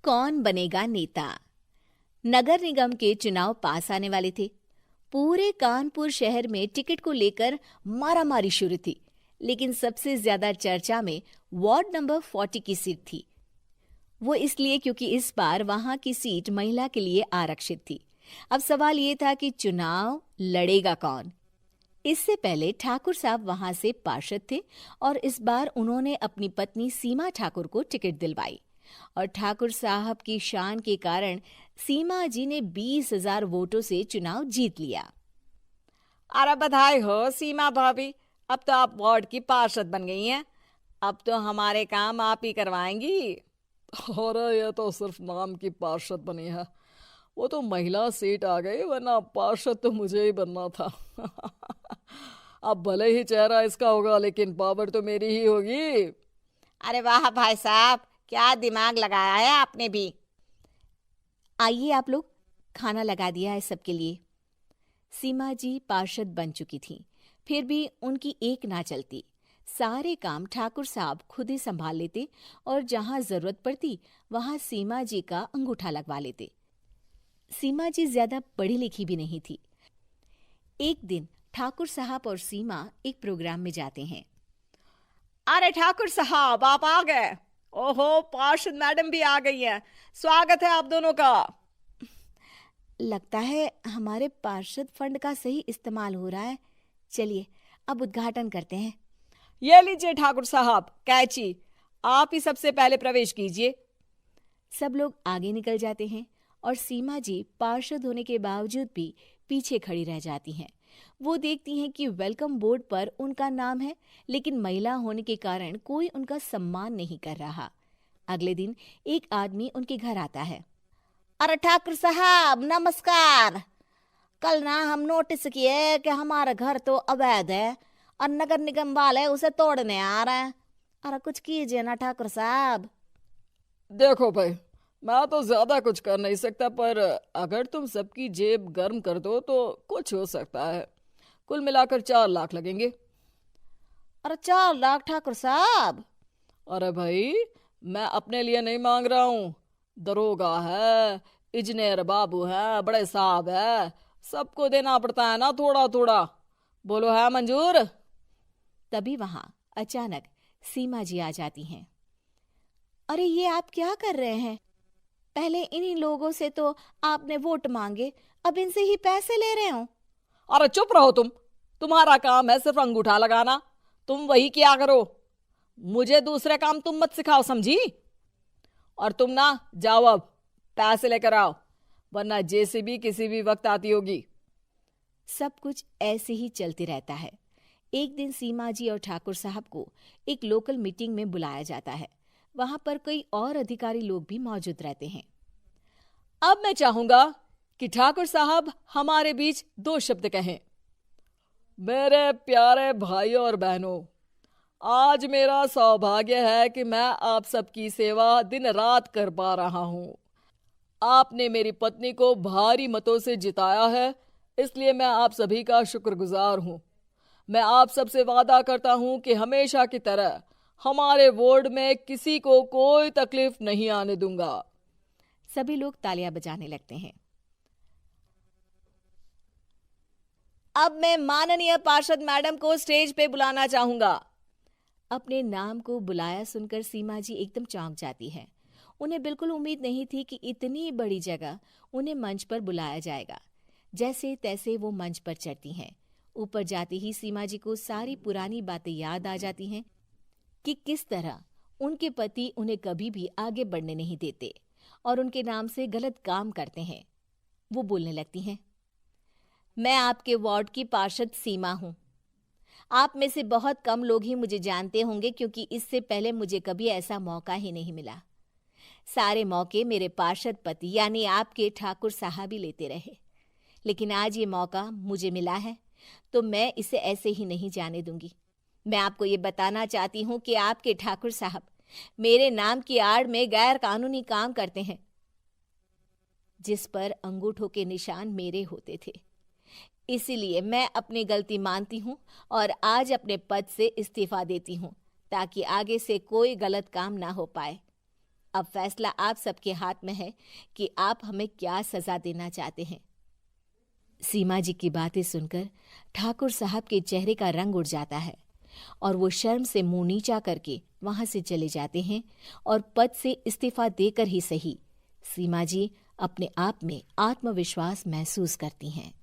कौन बनेगा नेता। नगर निगम के चुनाव पास आने वाले थे। पूरे कानपुर शहर में टिकट को लेकर मारामारी शुरू थी, लेकिन सबसे ज्यादा चर्चा में वार्ड नंबर 40 की सीट थी। वो इसलिए क्योंकि इस बार वहां की सीट महिला के लिए आरक्षित थी। अब सवाल ये था कि चुनाव लड़ेगा कौन। इससे पहले ठाकुर साहब वहां से पार्षद थे और इस बार उन्होंने अपनी पत्नी सीमा ठाकुर को टिकट दिलवाई और ठाकुर साहब की शान के कारण सीमा जी ने 20,000 वोटों से चुनाव जीत लिया। अरे बधाई हो सीमा भाभी, अब तो आप वार्ड की पार्षद बन गई हैं। अब तो हमारे काम आप ही करवाएंगी। अरे ये तो सिर्फ नाम की पार्षद बनी है, वो तो महिला सीट आ गई, वरना पार्षद तो मुझे ही बनना था। अब भले ही चेहरा इसका होगा, लेकिन पावर तो मेरी ही होगी। अरे वाह भाई साहब, क्या दिमाग लगाया है आपने भी। आइए आप लोग, खाना लगा दिया है सबके लिए। सीमा जी पार्षद बन चुकी थीं, फिर भी उनकी एक ना चलती। सारे काम ठाकुर साहब खुद ही संभाल लेते और जहां जरूरत पड़ती वहां सीमा जी का अंगूठा लगवा लेते। सीमा जी ज्यादा पढ़ी लिखी भी नहीं थी। एक दिन ठाकुर साहब और सीमा एक प्रोग्राम में जाते हैं। अरे ठाकुर साहब, आप आ गए। ओहो, पार्षद मैडम भी आ गई हैं। स्वागत है आप दोनों का। लगता है हमारे पार्षद फंड का सही इस्तेमाल हो रहा है। चलिए अब उद्घाटन करते हैं। ये लीजिए ठाकुर साहब कैची, आप ही सबसे पहले प्रवेश कीजिए। सब लोग आगे निकल जाते हैं और सीमा जी पार्षद होने के बावजूद भी पीछे खड़ी रह जाती हैं। वो देखती हैं कि वेलकम बोर्ड पर उनका नाम है, लेकिन महिला होने के कारण कोई उनका सम्मान नहीं कर रहा। अगले दिन एक आदमी उनके घर आता है। अरे ठाकुर साहब नमस्कार। कल ना हम नोटिस किए कि हमारा घर तो अवैध है और नगर निगम वाले उसे तोड़ने आ रहे हैं। अरे कुछ कीजिए ना ठाकुर साहब। देखो भाई, मैं तो ज्यादा कुछ कर नहीं सकता, पर अगर तुम सबकी जेब गर्म कर दो तो कुछ हो सकता है। कुल मिलाकर 4 लाख लगेंगे। अरे 4 लाख ठाकुर साहब? अरे भाई, मैं अपने लिए नहीं मांग रहा हूँ। दरोगा है, इंजीनियर बाबू है, बड़े साहब है, सबको देना पड़ता है ना थोड़ा थोड़ा। बोलो है मंजूर? तभी वहां अचानक सीमा जी आ जाती हैं। अरे ये आप क्या कर रहे हैं? पहले इन्हीं लोगों से तो आपने वोट मांगे, अब इनसे ही पैसे ले रहे हो। अरे चुप रहो तुम, तुम्हारा काम है सिर्फ अंगूठा लगाना, तुम वही किया करो। मुझे दूसरे काम तुम मत सिखाओ, समझी? और तुम ना जाओ, अब पैसे लेकर आओ, वरना जेसीबी किसी भी वक्त आती होगी। सब कुछ ऐसे ही चलते रहता है। एक दिन सीमा जी और ठाकुर साहब को एक लोकल मीटिंग में बुलाया जाता है। वहां पर कई और अधिकारी लोग भी मौजूद रहते हैं। अब मैं चाहूंगा कि ठाकुर साहब हमारे बीच 2 शब्द कहें। मेरे प्यारे भाइयों और बहनों, आज मेरा सौभाग्य है कि मैं आप सबकी सेवा दिन रात कर पा रहा हूं। आपने मेरी पत्नी को भारी मतों से जिताया है, इसलिए मैं आप सभी का शुक्रगुजार हूं। मैं आप सबसे वादा करता हूं कि हमेशा की तरह हमारे वार्ड में किसी को कोई तकलीफ नहीं आने दूंगा। सभी लोग तालियां बजाने लगते हैं। अब मैं माननीय पार्षद मैडम को स्टेज पे बुलाना चाहूंगा। अपने नाम को बुलाया सुनकर सीमा जी एकदम चौंक जाती है। उन्हें बिल्कुल उम्मीद नहीं थी कि इतनी बड़ी जगह उन्हें मंच पर बुलाया जाएगा। जैसे तैसे वो मंच पर चढ़ती हैं। ऊपर जाते ही सीमा जी को सारी पुरानी बातें याद आ जाती हैं कि किस तरह उनके पति उन्हें कभी भी आगे बढ़ने नहीं देते और उनके नाम से गलत काम करते हैं। वो बोलने लगती हैं। मैं आपके वार्ड की पार्षद सीमा हूं। आप में से बहुत कम लोग ही मुझे जानते होंगे, क्योंकि इससे पहले मुझे कभी ऐसा मौका ही नहीं मिला। सारे मौके मेरे पार्षद पति यानी आपके ठाकुर साहब ही लेते रहे, लेकिन आज ये मौका मुझे मिला है तो मैं इसे ऐसे ही नहीं जाने दूंगी। मैं आपको ये बताना चाहती हूँ कि आपके ठाकुर साहब मेरे नाम की आड़ में गैर कानूनी काम करते हैं, जिस पर अंगूठों के निशान मेरे होते थे। इसीलिए मैं अपनी गलती मानती हूँ और आज अपने पद से इस्तीफा देती हूँ, ताकि आगे से कोई गलत काम ना हो पाए। अब फैसला आप सबके हाथ में है कि आप हमें क्या सजा देना चाहते हैं। सीमा जी की बातें सुनकर ठाकुर साहब के चेहरे का रंग उड़ जाता है और वो शर्म से मुंह नीचा करके वहां से चले जाते हैं और पद से इस्तीफा देकर ही सही सीमा जी अपने आप में आत्मविश्वास महसूस करती हैं।